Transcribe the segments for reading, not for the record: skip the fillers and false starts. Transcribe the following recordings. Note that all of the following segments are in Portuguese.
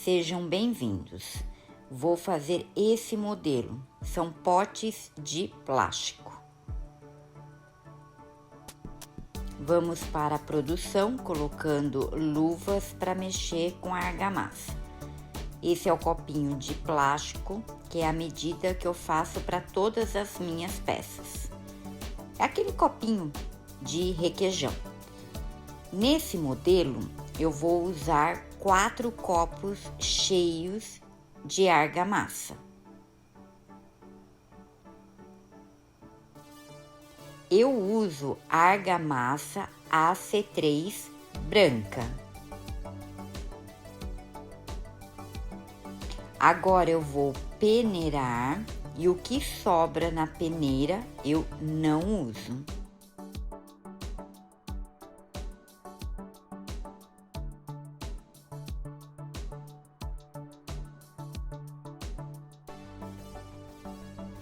Sejam bem-vindos. Vou fazer esse modelo. São potes de plástico. Vamos para a produção colocando luvas para mexer com a argamassa. Esse é o copinho de plástico, que é a medida que eu faço para todas as minhas peças. É aquele copinho de requeijão. Nesse modelo, eu vou usar 4 copos cheios de argamassa. Eu uso argamassa AC3 branca. Agora eu vou peneirar e o que sobra na peneira eu não uso.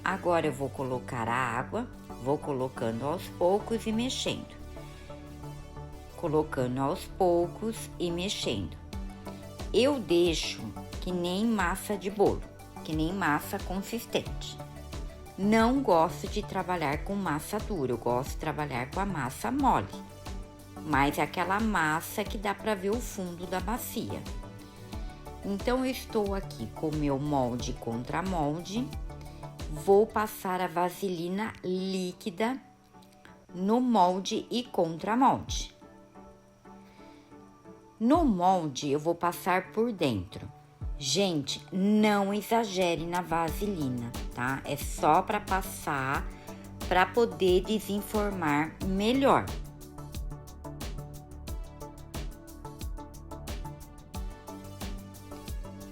Agora eu vou colocar a água, vou colocando aos poucos e mexendo. Colocando aos poucos e mexendo. Eu deixo que nem massa de bolo, que nem massa consistente. Não gosto de trabalhar com massa dura, eu gosto de trabalhar com a massa mole. Mas é aquela massa que dá para ver o fundo da bacia. Então, eu estou aqui com o meu molde contra molde. Vou passar a vaselina líquida no molde e contramolde. No molde, eu vou passar por dentro. Gente, não exagere na vaselina, tá? É só para passar, para poder desenformar melhor.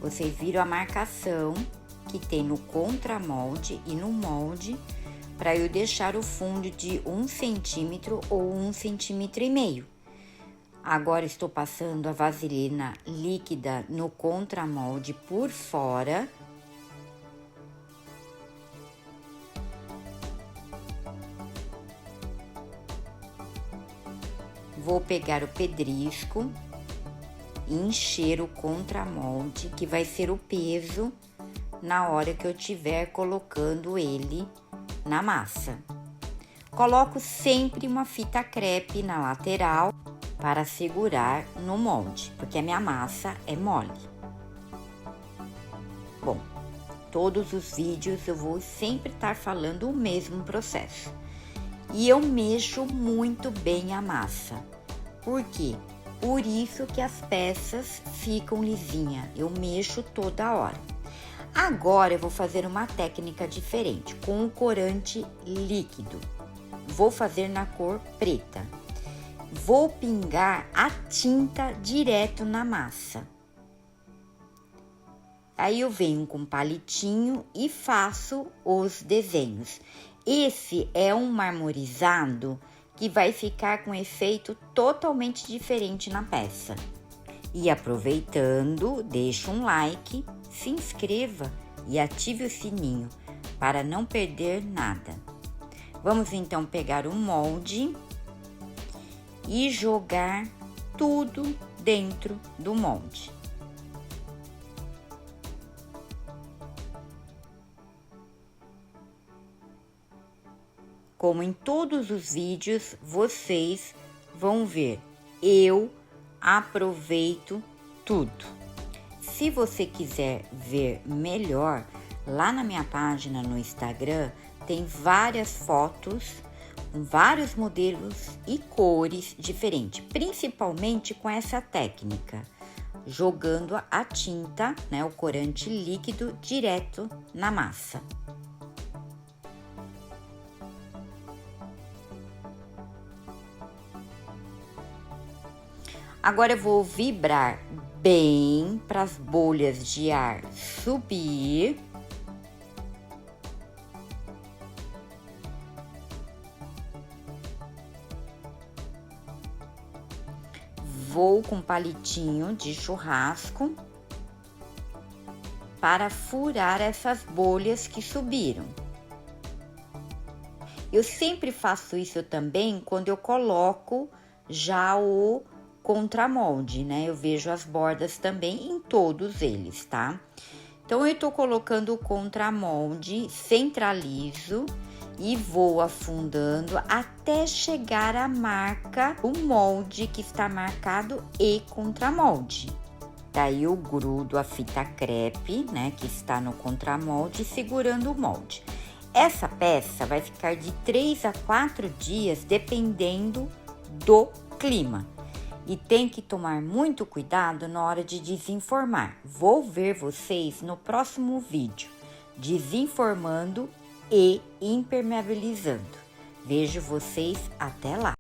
Vocês viram a marcação que tem no contramolde e no molde, para eu deixar o fundo de 1 centímetro ou 1,5 centímetros. Agora estou passando a vaselina líquida no contramolde por fora. Vou pegar o pedrisco e encher o contramolde, que vai ser o peso na hora que eu estiver colocando ele na massa. Coloco sempre uma fita crepe na lateral para segurar no molde, porque a minha massa é mole. Bom, todos os vídeos eu vou sempre estar falando o mesmo processo. E eu mexo muito bem a massa. Por quê? Por isso que as peças ficam lisinhas. Eu mexo toda hora. Agora eu vou fazer uma técnica diferente, com o corante líquido. Vou fazer na cor preta. Vou pingar a tinta direto na massa. Aí eu venho com um palitinho e faço os desenhos. Esse é um marmorizado que vai ficar com efeito totalmente diferente na peça. E aproveitando, deixa um like, se inscreva e ative o sininho para não perder nada. Vamos então pegar o molde e jogar tudo dentro do molde. Como em todos os vídeos, vocês vão ver, eu aproveito tudo. Se você quiser ver melhor, lá na minha página no Instagram, tem várias fotos com vários modelos e cores diferentes, principalmente com essa técnica, jogando a tinta, né, o corante líquido direto na massa. Agora eu vou vibrar bem para as bolhas de ar subir. Vou com palitinho de churrasco para furar essas bolhas que subiram. Eu sempre faço isso também quando eu coloco já o contramolde, né? Eu vejo as bordas também em todos eles, tá? Então, eu tô colocando o contramolde, centralizo e vou afundando até chegar à marca, o molde que está marcado e contramolde. Daí eu grudo a fita crepe, né, que está no contramolde, segurando o molde. Essa peça vai ficar de 3 a 4 dias, dependendo do clima. E tem que tomar muito cuidado na hora de desenformar. Vou ver vocês no próximo vídeo, desenformando e impermeabilizando. Vejo vocês até lá!